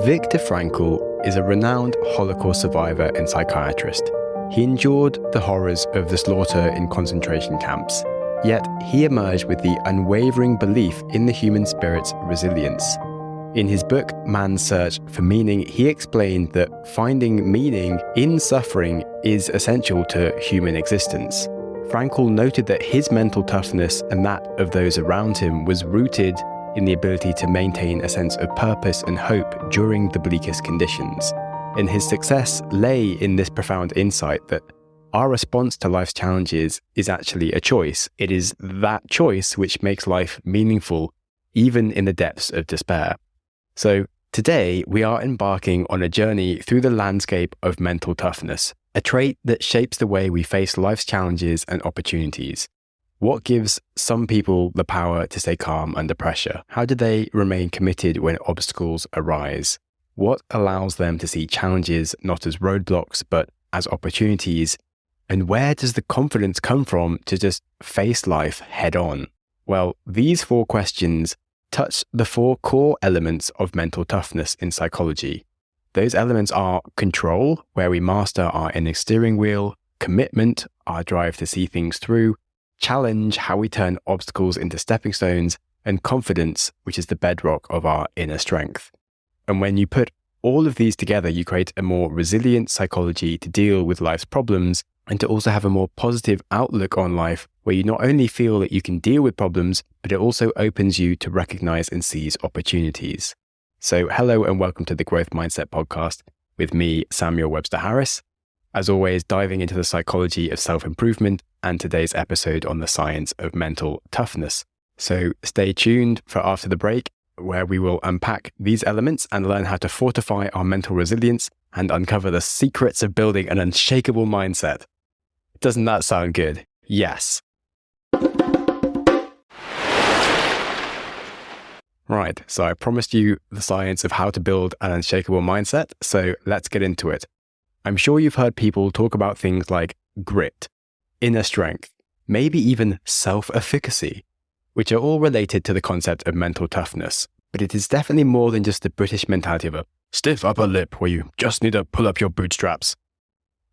Viktor Frankl is a renowned Holocaust survivor and psychiatrist. He endured the horrors of the slaughter in concentration camps, yet he emerged with the unwavering belief in the human spirit's resilience. In his book, Man's Search for Meaning, he explained that finding meaning in suffering is essential to human existence. Frankl noted that his mental toughness and that of those around him was rooted in the ability to maintain a sense of purpose and hope during the bleakest conditions. And his success lay in this profound insight that our response to life's challenges is actually a choice. It is that choice which makes life meaningful, even in the depths of despair. So today, we are embarking on a journey through the landscape of mental toughness, a trait that shapes the way we face life's challenges and opportunities. What gives some people the power to stay calm under pressure? How do they remain committed when obstacles arise? What allows them to see challenges not as roadblocks, but as opportunities? And where does the confidence come from to just face life head on? Well, these 4 questions touch the 4 core elements of mental toughness in psychology. Those elements are control, where we master our inner steering wheel; commitment, our drive to see things through; challenge, how we turn obstacles into stepping stones; and confidence, which is the bedrock of our inner strength. And when you put all of these together, you create a more resilient psychology to deal with life's problems and to also have a more positive outlook on life, where you not only feel that you can deal with problems, but it also opens you to recognize and seize opportunities. So hello and welcome to the Growth Mindset Podcast with me, Samuel Webster Harris. As always, diving into the psychology of self-improvement and today's episode on the science of mental toughness. So stay tuned for after the break, where we will unpack these elements and learn how to fortify our mental resilience and uncover the secrets of building an unshakable mindset. Doesn't that sound good? Yes. Right, so I promised you the science of how to build an unshakable mindset, so let's get into it. I'm sure you've heard people talk about things like grit, inner strength, maybe even self-efficacy, which are all related to the concept of mental toughness. But it is definitely more than just the British mentality of a stiff upper lip where you just need to pull up your bootstraps.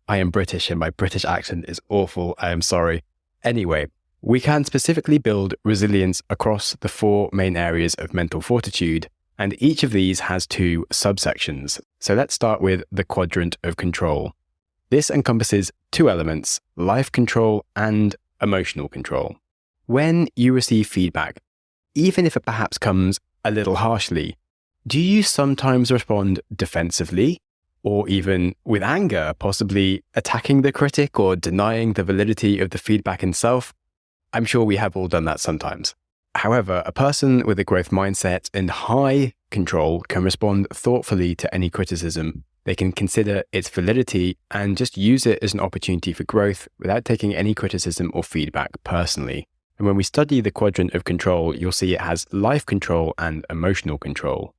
I am British and my British accent is awful. I am sorry. Anyway, we can specifically build resilience across the 4 main areas of mental fortitude, and each of these has 2 subsections. So let's start with the quadrant of control. This encompasses 2 elements, life control and emotional control. When you receive feedback, even if it perhaps comes a little harshly, do you sometimes respond defensively or even with anger, possibly attacking the critic or denying the validity of the feedback itself? I'm sure we have all done that sometimes. However, a person with a growth mindset and high control can respond thoughtfully to any criticism. They can consider its validity and just use it as an opportunity for growth without taking any criticism or feedback personally. And when we study the quadrant of control, you'll see it has life control and emotional control.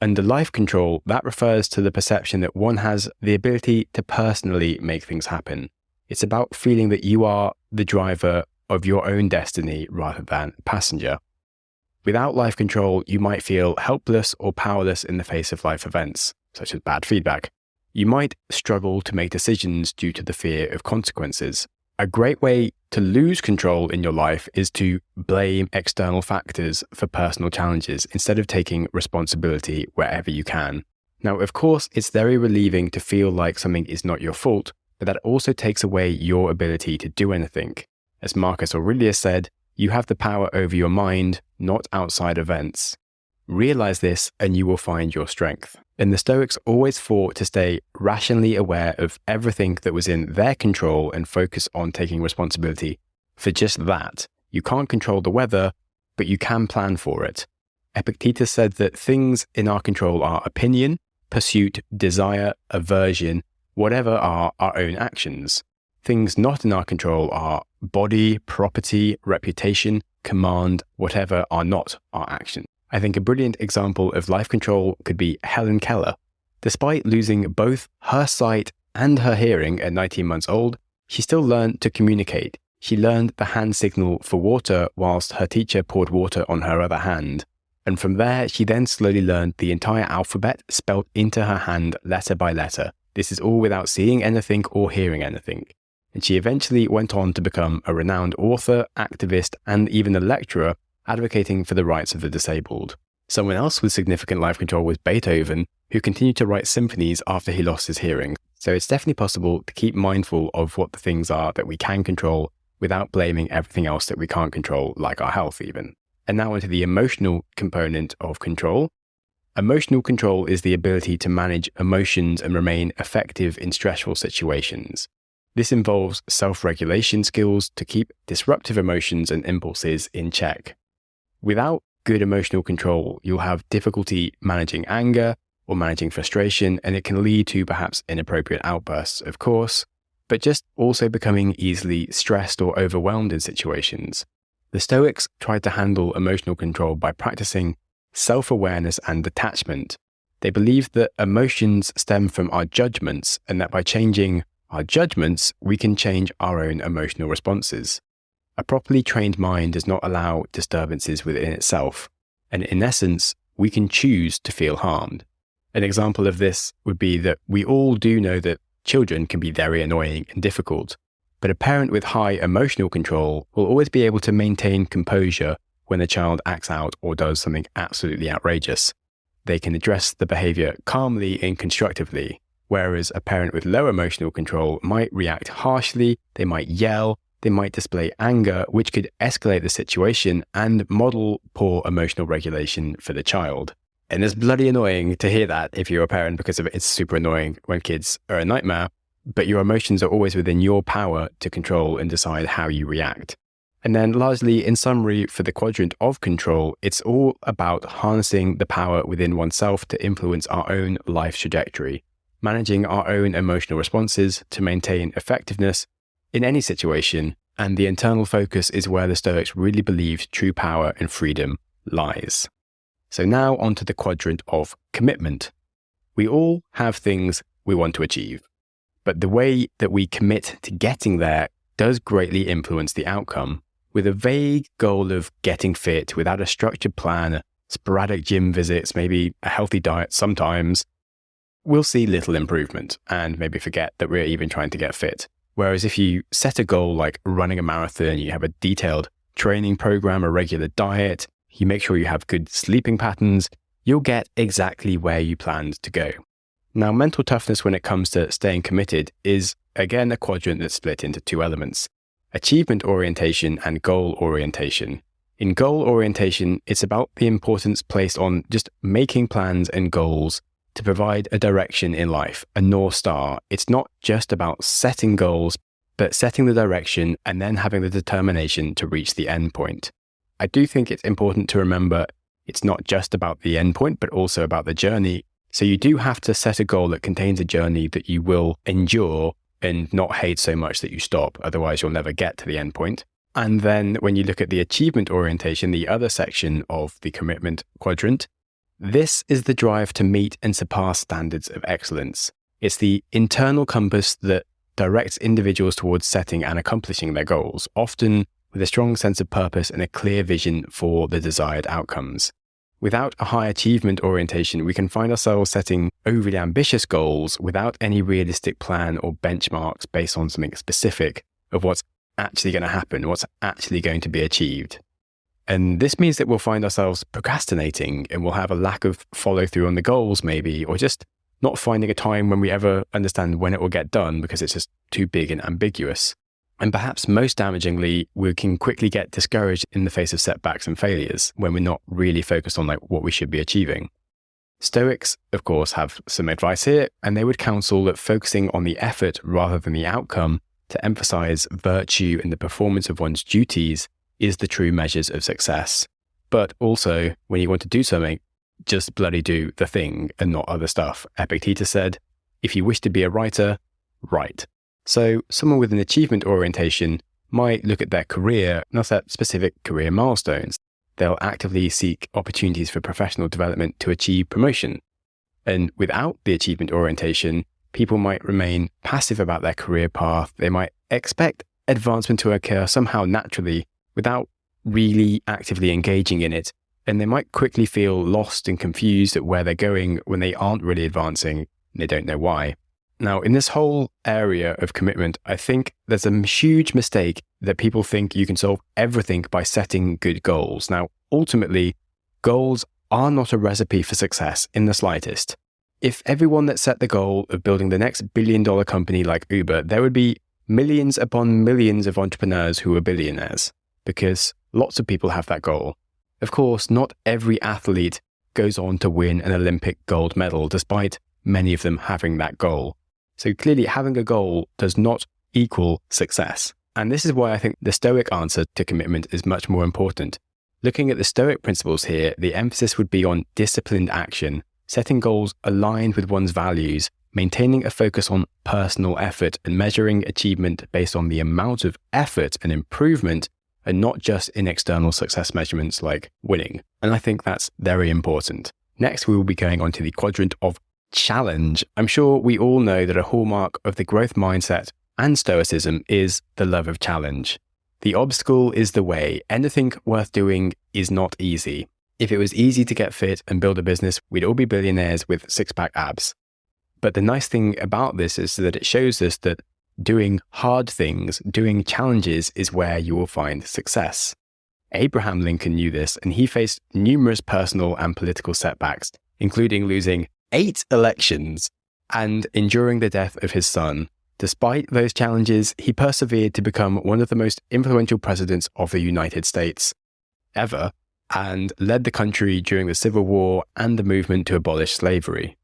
Under life control, that refers to the perception that one has the ability to personally make things happen. It's about feeling that you are the driver of your own destiny rather than a passenger. Without life control, you might feel helpless or powerless in the face of life events, such as bad feedback. You might struggle to make decisions due to the fear of consequences. A great way to lose control in your life is to blame external factors for personal challenges instead of taking responsibility wherever you can. Now, of course, it's very relieving to feel like something is not your fault, but that also takes away your ability to do anything. As Marcus Aurelius said, you have the power over your mind, not outside events. Realize this and you will find your strength. And the Stoics always fought to stay rationally aware of everything that was in their control and focus on taking responsibility for just that. You can't control the weather, but you can plan for it. Epictetus said that things in our control are opinion, pursuit, desire, aversion, whatever are our own actions. Things not in our control are body, property, reputation, command, whatever are not our action. I think a brilliant example of life control could be Helen Keller. Despite losing both her sight and her hearing at 19 months old, she still learned to communicate. She learned the hand signal for water whilst her teacher poured water on her other hand. And from there, she then slowly learned the entire alphabet spelled into her hand letter by letter. This is all without seeing anything or hearing anything. And she eventually went on to become a renowned author, activist, and even a lecturer advocating for the rights of the disabled. Someone else with significant life control was Beethoven, who continued to write symphonies after he lost his hearing. So it's definitely possible to keep mindful of what the things are that we can control without blaming everything else that we can't control, like our health even. And now into the emotional component of control. Emotional control is the ability to manage emotions and remain effective in stressful situations. This involves self-regulation skills to keep disruptive emotions and impulses in check. Without good emotional control, you'll have difficulty managing anger or managing frustration, and it can lead to perhaps inappropriate outbursts, of course, but just also becoming easily stressed or overwhelmed in situations. The Stoics tried to handle emotional control by practicing self-awareness and detachment. They believed that emotions stem from our judgments, and that by changing our judgments, we can change our own emotional responses. A properly trained mind does not allow disturbances within itself, and in essence, we can choose to feel harmed. An example of this would be that we all do know that children can be very annoying and difficult, but a parent with high emotional control will always be able to maintain composure when a child acts out or does something absolutely outrageous. They can address the behavior calmly and constructively, whereas a parent with low emotional control might react harshly, they might yell, they might display anger, which could escalate the situation and model poor emotional regulation for the child. And it's bloody annoying to hear that if you're a parent, because it's super annoying when kids are a nightmare, but your emotions are always within your power to control and decide how you react. And then largely, in summary, for the quadrant of control, it's all about harnessing the power within oneself to influence our own life trajectory, managing our own emotional responses to maintain effectiveness in any situation, and the internal focus is where the Stoics really believed true power and freedom lies. So now onto the quadrant of commitment. We all have things we want to achieve, but the way that we commit to getting there does greatly influence the outcome. With a vague goal of getting fit without a structured plan, sporadic gym visits, maybe a healthy diet sometimes, we'll see little improvement and maybe forget that we're even trying to get fit. Whereas if you set a goal like running a marathon, you have a detailed training program, a regular diet, you make sure you have good sleeping patterns, you'll get exactly where you planned to go. Now, mental toughness when it comes to staying committed is, again, a quadrant that's split into two elements: achievement orientation and goal orientation. In goal orientation, it's about the importance placed on just making plans and goals to provide a direction in life, a North Star. It's not just about setting goals, but setting the direction and then having the determination to reach the end point. I do think it's important to remember it's not just about the end point, but also about the journey. So you do have to set a goal that contains a journey that you will endure and not hate so much that you stop. Otherwise, you'll never get to the end point. And then when you look at the achievement orientation, the other section of the commitment quadrant, this is the drive to meet and surpass standards of excellence. It's the internal compass that directs individuals towards setting and accomplishing their goals, often with a strong sense of purpose and a clear vision for the desired outcomes. Without a high achievement orientation, we can find ourselves setting overly ambitious goals without any realistic plan or benchmarks based on something specific of what's actually going to happen, what's actually going to be achieved. And this means that we'll find ourselves procrastinating and we'll have a lack of follow through on the goals maybe, or just not finding a time when we ever understand when it will get done because it's just too big and ambiguous. And perhaps most damagingly, we can quickly get discouraged in the face of setbacks and failures when we're not really focused on what we should be achieving. Stoics, of course, have some advice here, and they would counsel that focusing on the effort rather than the outcome to emphasize virtue in the performance of one's duties is the true measures of success. But also, when you want to do something, just bloody do the thing and not other stuff. Epictetus said, if you wish to be a writer, write. So someone with an achievement orientation might look at their career, not at specific career milestones. They'll actively seek opportunities for professional development to achieve promotion. And without the achievement orientation, people might remain passive about their career path. They might expect advancement to occur somehow naturally without really actively engaging in it and they might quickly feel lost and confused at where they're going when they aren't really advancing and they don't know why. Now, in this whole area of commitment, I think there's a huge mistake that people think you can solve everything by setting good goals. Now, ultimately, goals are not a recipe for success in the slightest. If everyone that set the goal of building the next billion-dollar company like Uber, there would be millions upon millions of entrepreneurs who are billionaires, because lots of people have that goal. Of course, not every athlete goes on to win an Olympic gold medal, despite many of them having that goal. So clearly, having a goal does not equal success. And this is why I think the Stoic answer to commitment is much more important. Looking at the Stoic principles here, the emphasis would be on disciplined action, setting goals aligned with one's values, maintaining a focus on personal effort, and measuring achievement based on the amount of effort and improvement, and not just in external success measurements like winning. And I think that's very important. Next, we will be going on to the quadrant of challenge. I'm sure we all know that a hallmark of the growth mindset and Stoicism is the love of challenge. The obstacle is the way. Anything worth doing is not easy. If it was easy to get fit and build a business, we'd all be billionaires with six-pack abs. But the nice thing about this is that it shows us that doing hard things, doing challenges, is where you will find success. Abraham Lincoln knew this, and he faced numerous personal and political setbacks, including losing 8 elections and enduring the death of his son. Despite those challenges, he persevered to become one of the most influential presidents of the United States ever, and led the country during the Civil War and the movement to abolish slavery.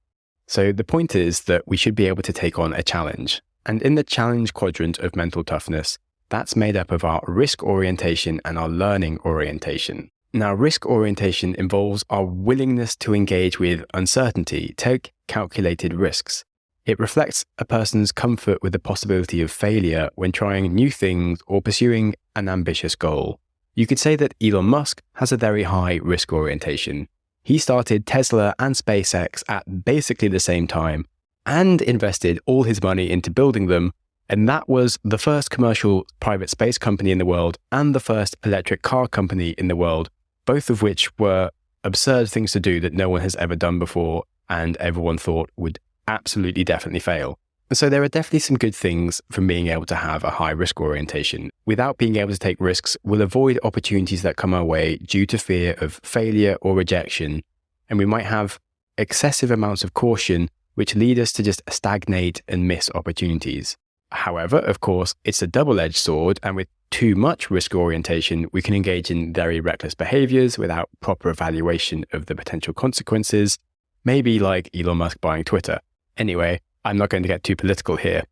So the point is that we should be able to take on a challenge. And in the challenge quadrant of mental toughness, that's made up of our risk orientation and our learning orientation. Now, risk orientation involves our willingness to engage with uncertainty, take calculated risks. It reflects a person's comfort with the possibility of failure when trying new things or pursuing an ambitious goal. You could say that Elon Musk has a very high risk orientation. He started Tesla and SpaceX at basically the same time and invested all his money into building them, and that was the first commercial private space company in the world and the first electric car company in the world, both of which were absurd things to do that no one has ever done before and everyone thought would absolutely definitely fail. So there are definitely some good things from being able to have a high risk orientation. Without being able to take risks, we'll avoid opportunities that come our way due to fear of failure or rejection, and we might have excessive amounts of caution which lead us to just stagnate and miss opportunities. However, of course, it's a double-edged sword, and with too much risk orientation, we can engage in very reckless behaviors without proper evaluation of the potential consequences, maybe like Elon Musk buying Twitter. Anyway, I'm not going to get too political here.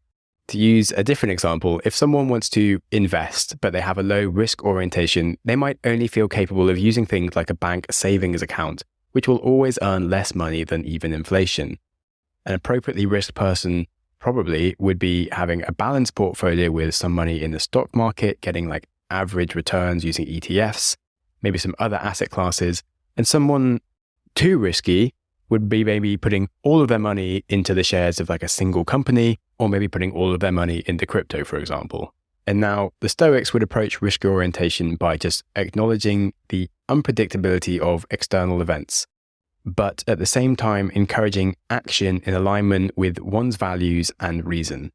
To use a different example, if someone wants to invest, but they have a low risk orientation, they might only feel capable of using things like a bank savings account, which will always earn less money than even inflation. An appropriately risked person probably would be having a balanced portfolio with some money in the stock market, getting like average returns using ETFs, maybe some other asset classes, and someone too risky would be maybe putting all of their money into the shares of like a single company, or maybe putting all of their money into crypto, for example. And now the Stoics would approach risk orientation by just acknowledging the unpredictability of external events, but at the same time encouraging action in alignment with one's values and reason.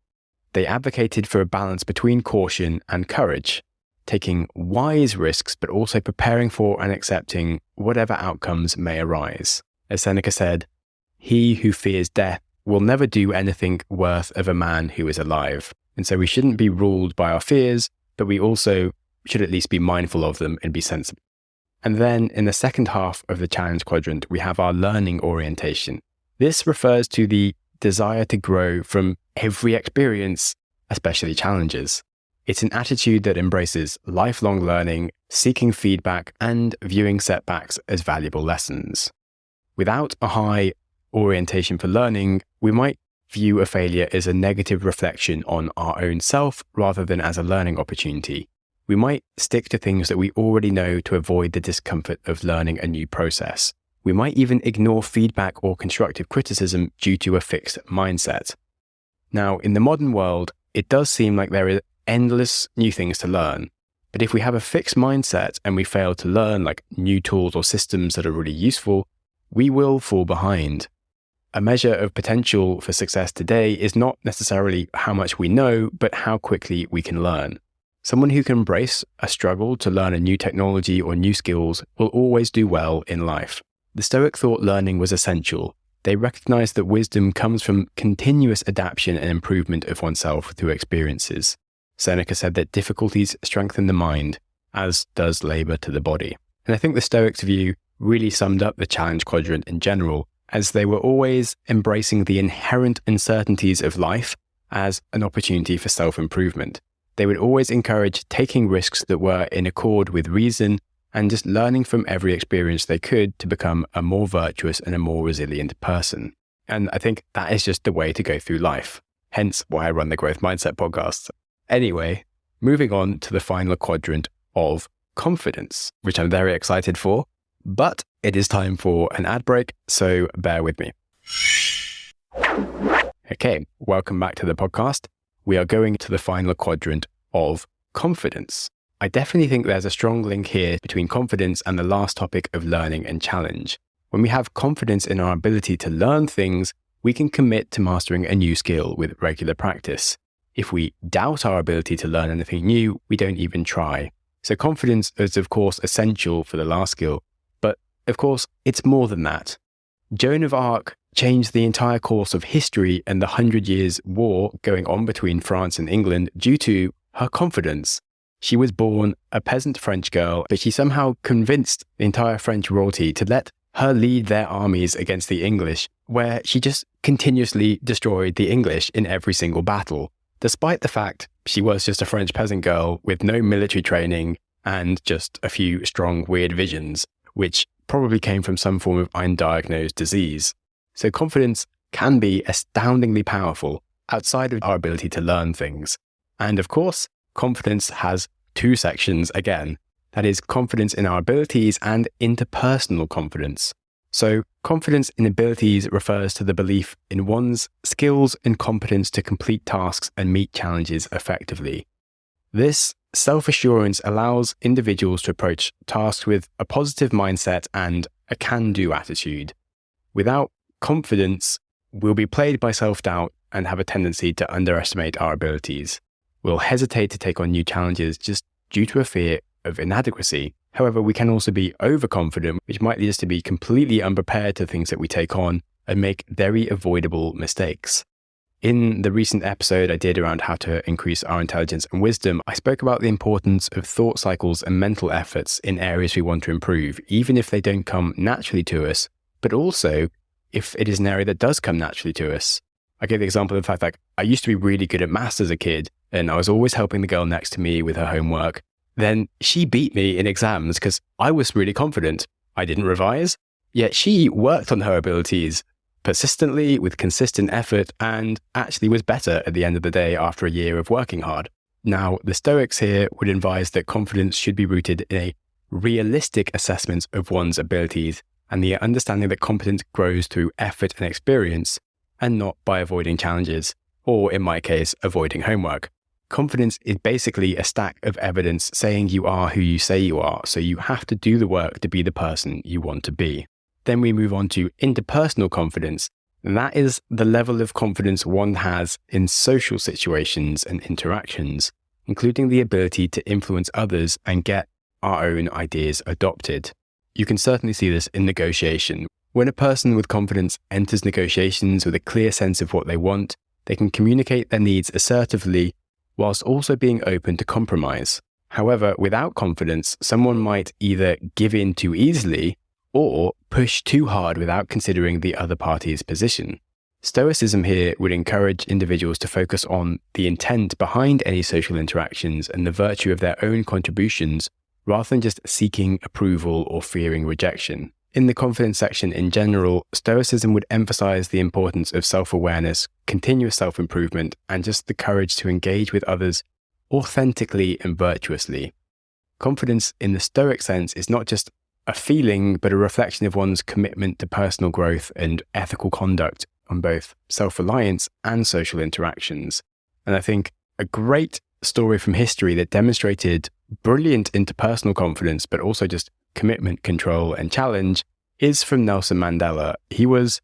They advocated for a balance between caution and courage, taking wise risks, but also preparing for and accepting whatever outcomes may arise. As Seneca said, "He who fears death will never do anything worth of a man who is alive." And so we shouldn't be ruled by our fears, but we also should at least be mindful of them and be sensible. And then in the second half of the challenge quadrant, we have our learning orientation. This refers to the desire to grow from every experience, especially challenges. It's an attitude that embraces lifelong learning, seeking feedback, and viewing setbacks as valuable lessons. Without a high orientation for learning, we might view a failure as a negative reflection on our own self rather than as a learning opportunity. We might stick to things that we already know to avoid the discomfort of learning a new process. We might even ignore feedback or constructive criticism due to a fixed mindset. Now, in the modern world, it does seem like there are endless new things to learn, But if we have a fixed mindset and we fail to learn like new tools or systems that are really useful, we will fall behind. A measure of potential for success today is not necessarily how much we know, but how quickly we can learn. Someone who can embrace a struggle to learn a new technology or new skills will always do well in life. The Stoic thought learning was essential. They recognized that wisdom comes from continuous adaptation and improvement of oneself through experiences. Seneca said that difficulties strengthen the mind, as does labor to the body. And I think the Stoics' view really summed up the challenge quadrant in general, as they were always embracing the inherent uncertainties of life as an opportunity for self-improvement. They would always encourage taking risks that were in accord with reason and just learning from every experience they could to become a more virtuous and a more resilient person. And I think that is just the way to go through life. Hence why I run the Growth Mindset podcast. Anyway, moving on to the final quadrant of confidence, which I'm very excited for, but it is time for an ad break, so bear with me. Okay, welcome back to the podcast. We are going to the final quadrant of confidence. I definitely think there's a strong link here between confidence and the last topic of learning and challenge. When we have confidence in our ability to learn things, we can commit to mastering a new skill with regular practice. If we doubt our ability to learn anything new, we don't even try. So confidence is of course essential for the last skill, but of course it's more than that. Joan of Arc changed the entire course of history and the 100 Years' War going on between France and England due to her confidence. She was born a peasant French girl, but she somehow convinced the entire French royalty to let her lead their armies against the English, where she just continuously destroyed the English in every single battle, despite the fact she was just a French peasant girl with no military training and just a few strong weird visions, which probably came from some form of undiagnosed disease. So confidence can be astoundingly powerful outside of our ability to learn things. And of course, confidence has two sections again. That is confidence in our abilities and interpersonal confidence. So confidence in abilities refers to the belief in one's skills and competence to complete tasks and meet challenges effectively. This self-assurance allows individuals to approach tasks with a positive mindset and a can-do attitude. Without confidence, we'll be plagued by self-doubt and have a tendency to underestimate our abilities. We'll hesitate to take on new challenges just due to a fear of inadequacy. However, we can also be overconfident, which might lead us to be completely unprepared to things that we take on and make very avoidable mistakes. In the recent episode I did around how to increase our intelligence and wisdom, I spoke about the importance of thought cycles and mental efforts in areas we want to improve, even if they don't come naturally to us, but also if it is an area that does come naturally to us. I gave the example of the fact that I used to be really good at maths as a kid, and I was always helping the girl next to me with her homework. Then she beat me in exams because I was really confident. I didn't revise, yet she worked on her abilities persistently with consistent effort and actually was better at the end of the day after a year of working hard. Now, the Stoics here would advise that confidence should be rooted in a realistic assessment of one's abilities and the understanding that competence grows through effort and experience and not by avoiding challenges, or in my case, avoiding homework. Confidence is basically a stack of evidence saying you are who you say you are, so you have to do the work to be the person you want to be. Then we move on to interpersonal confidence. And that is the level of confidence one has in social situations and interactions, including the ability to influence others and get our own ideas adopted. You can certainly see this in negotiation. When a person with confidence enters negotiations with a clear sense of what they want, they can communicate their needs assertively whilst also being open to compromise. However, without confidence, someone might either give in too easily or push too hard without considering the other party's position. Stoicism here would encourage individuals to focus on the intent behind any social interactions and the virtue of their own contributions, rather than just seeking approval or fearing rejection. In the confidence section in general, Stoicism would emphasize the importance of self-awareness, continuous self-improvement, and just the courage to engage with others authentically and virtuously. Confidence in the Stoic sense is not just a feeling, but a reflection of one's commitment to personal growth and ethical conduct on both self-reliance and social interactions. And I think a great story from history that demonstrated brilliant interpersonal confidence, but also just commitment, control, and challenge, is from Nelson Mandela. He was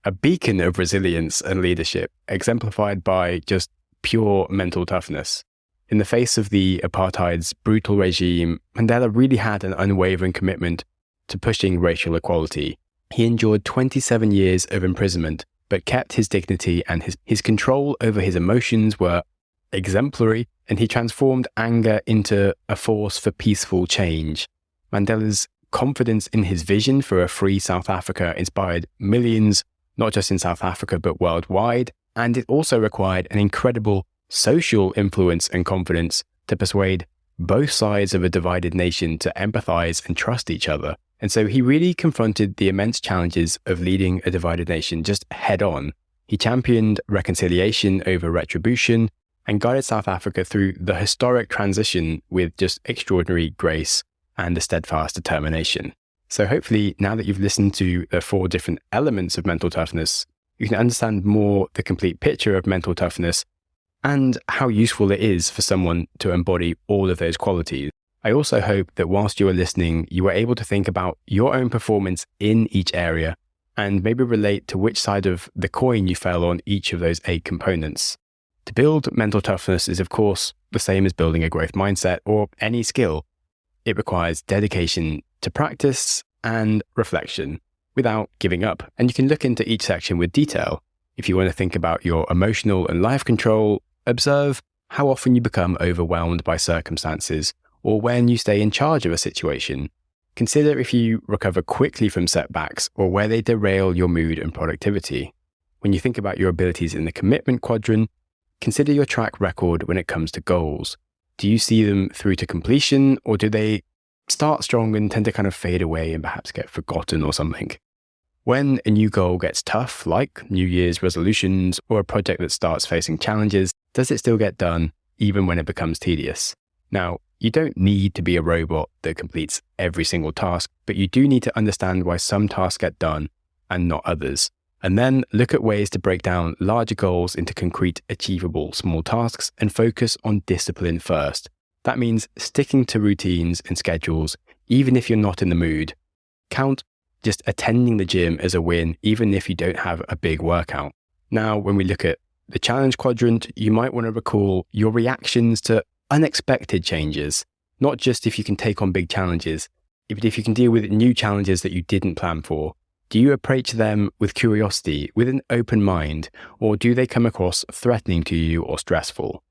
a beacon of resilience and leadership, exemplified by just pure mental toughness. In the face of the apartheid's brutal regime, Mandela really had an unwavering commitment to pushing racial equality. He endured 27 years of imprisonment, but kept his dignity, and his control over his emotions were exemplary, and he transformed anger into a force for peaceful change. Mandela's confidence in his vision for a free South Africa inspired millions, not just in South Africa, but worldwide, and it also required an incredible social influence and confidence to persuade both sides of a divided nation to empathize and trust each other. And so he really confronted the immense challenges of leading a divided nation just head on. He championed reconciliation over retribution and guided South Africa through the historic transition with just extraordinary grace and a steadfast determination. So hopefully, now that you've listened to the 4 different elements of mental toughness, you can understand more the complete picture of mental toughness and how useful it is for someone to embody all of those qualities. I also hope that whilst you are listening, you are able to think about your own performance in each area and maybe relate to which side of the coin you fell on each of those 8 components. To build mental toughness is, of course, the same as building a growth mindset or any skill. It requires dedication to practice and reflection without giving up. And you can look into each section with detail. If you want to think about your emotional and life control, observe how often you become overwhelmed by circumstances or when you stay in charge of a situation. Consider if you recover quickly from setbacks or where they derail your mood and productivity. When you think about your abilities in the commitment quadrant, consider your track record when it comes to goals. Do you see them through to completion, or do they start strong and tend to kind of fade away and perhaps get forgotten or something? When a new goal gets tough, like New Year's resolutions or a project that starts facing challenges, does it still get done even when it becomes tedious? Now, you don't need to be a robot that completes every single task, but you do need to understand why some tasks get done and not others. And then look at ways to break down larger goals into concrete, achievable small tasks and focus on discipline first. That means sticking to routines and schedules, even if you're not in the mood. Count just attending the gym as a win, even if you don't have a big workout. Now, when we look at the challenge quadrant, you might want to recall your reactions to unexpected changes, not just if you can take on big challenges, but if you can deal with new challenges that you didn't plan for. Do you approach them with curiosity, with an open mind, or do they come across threatening to you or stressful?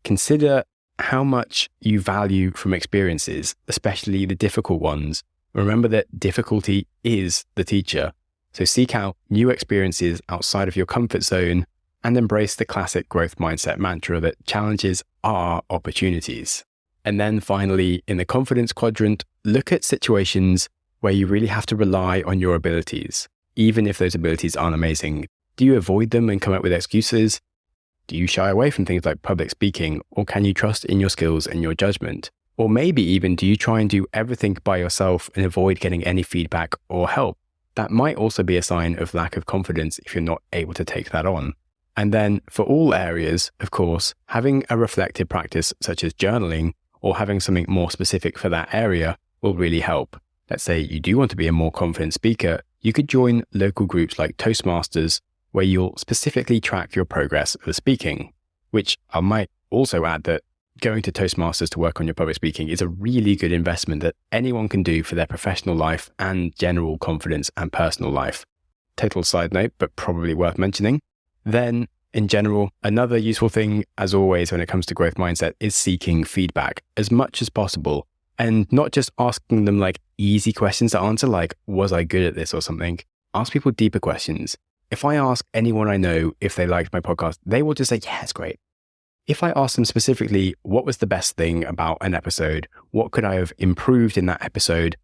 Consider how much you value from experiences, especially the difficult ones. Remember that difficulty is the teacher. So seek out new experiences outside of your comfort zone and embrace the classic growth mindset mantra that challenges are opportunities. And then finally, in the confidence quadrant, look at situations where you really have to rely on your abilities, even if those abilities aren't amazing. Do you avoid them and come up with excuses? Do you shy away from things like public speaking, or can you trust in your skills and your judgment? Or maybe even do you try and do everything by yourself and avoid getting any feedback or help? That might also be a sign of lack of confidence if you're not able to take that on. And then for all areas, of course, having a reflective practice such as journaling or having something more specific for that area will really help. Let's say you do want to be a more confident speaker, you could join local groups like Toastmasters, where you'll specifically track your progress of speaking, which I might also add that going to Toastmasters to work on your public speaking is a really good investment that anyone can do for their professional life and general confidence and personal life. Total side note, but probably worth mentioning. Then, in general, another useful thing, as always, when it comes to growth mindset is seeking feedback as much as possible. And not just asking them like easy questions to answer, like, was I good at this or something? Ask people deeper questions. If I ask anyone I know if they liked my podcast, they will just say, yeah, it's great. If I ask them specifically, what was the best thing about an episode? What could I have improved in that episode?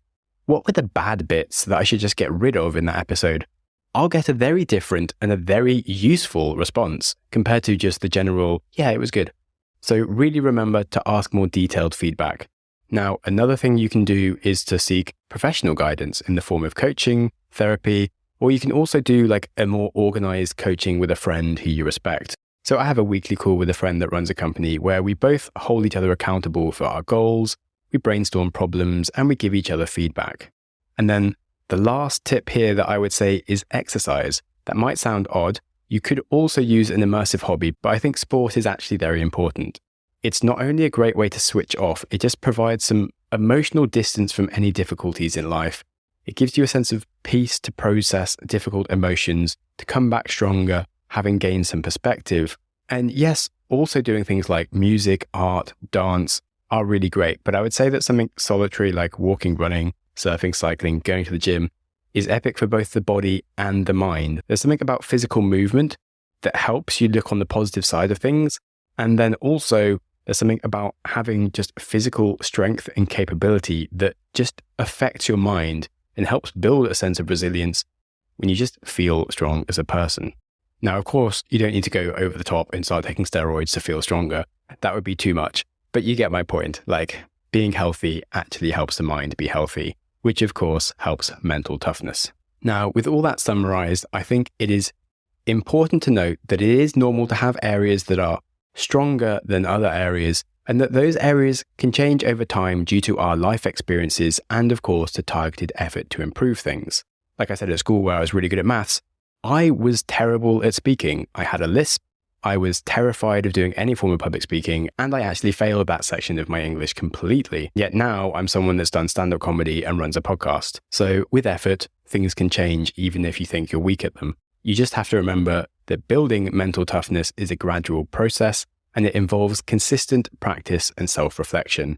What were the bad bits that I should just get rid of in that episode? I'll get a very different and a very useful response compared to just the general, yeah, it was good. So really remember to ask more detailed feedback. Now, another thing you can do is to seek professional guidance in the form of coaching, therapy, or you can also do like a more organized coaching with a friend who you respect. So I have a weekly call with a friend that runs a company where we both hold each other accountable for our goals, we brainstorm problems, and we give each other feedback. And then the last tip here that I would say is exercise. That might sound odd. You could also use an immersive hobby, but I think sport is actually very important. It's not only a great way to switch off, it just provides some emotional distance from any difficulties in life. It gives you a sense of peace to process difficult emotions, to come back stronger, having gained some perspective. And yes, also doing things like music, art, dance are really great. But I would say that something solitary like walking, running, surfing, cycling, going to the gym is epic for both the body and the mind. There's something about physical movement that helps you look on the positive side of things. And then also there's something about having just physical strength and capability that just affects your mind and helps build a sense of resilience when you just feel strong as a person. Now, of course, you don't need to go over the top and start taking steroids to feel stronger. That would be too much. But you get my point. Like, being healthy actually helps the mind be healthy, which of course helps mental toughness. Now, with all that summarized, I think it is important to note that it is normal to have areas that are stronger than other areas, and that those areas can change over time due to our life experiences and, of course, to targeted effort to improve things. Like I said at school where I was really good at maths, I was terrible at speaking. I had a lisp, I was terrified of doing any form of public speaking, and I actually failed that section of my English completely. Yet now I'm someone that's done stand-up comedy and runs a podcast. So with effort, things can change even if you think you're weak at them. You just have to remember that building mental toughness is a gradual process, and it involves consistent practice and self-reflection.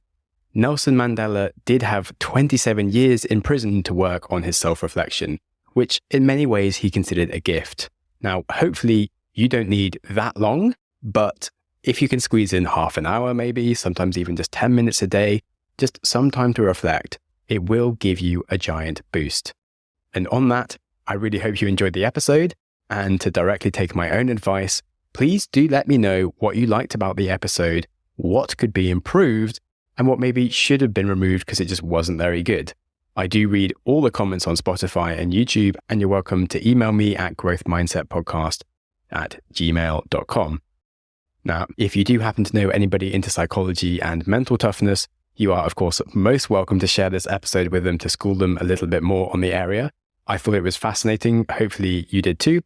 Nelson Mandela did have 27 years in prison to work on his self-reflection, which in many ways he considered a gift. Now, hopefully you don't need that long, but if you can squeeze in half an hour maybe, sometimes even just 10 minutes a day, just some time to reflect, it will give you a giant boost. And on that, I really hope you enjoyed the episode. And to directly take my own advice, please do let me know what you liked about the episode, what could be improved, and what maybe should have been removed because it just wasn't very good. I do read all the comments on Spotify and YouTube, and you're welcome to email me at growthmindsetpodcast@gmail.com. Now, if you do happen to know anybody into psychology and mental toughness, you are, of course, most welcome to share this episode with them to school them a little bit more on the area. I thought it was fascinating. Hopefully you did too.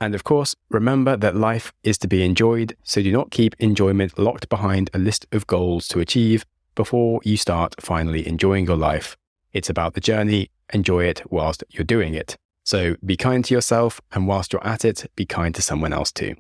And of course, remember that life is to be enjoyed, so do not keep enjoyment locked behind a list of goals to achieve before you start finally enjoying your life. It's about the journey. Enjoy it whilst you're doing it. So be kind to yourself, and whilst you're at it, be kind to someone else too.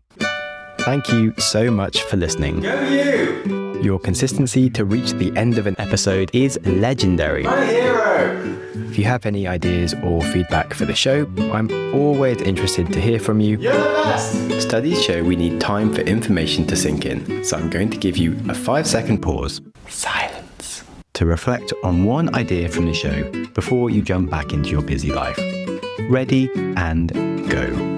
Thank you so much for listening. Go you! Your consistency to reach the end of an episode is legendary. My hero! If you have any ideas or feedback for the show, I'm always interested to hear from you. You're the best! Studies show we need time for information to sink in, so I'm going to give you a 5-second pause, silence, to reflect on one idea from the show before you jump back into your busy life. Ready and go.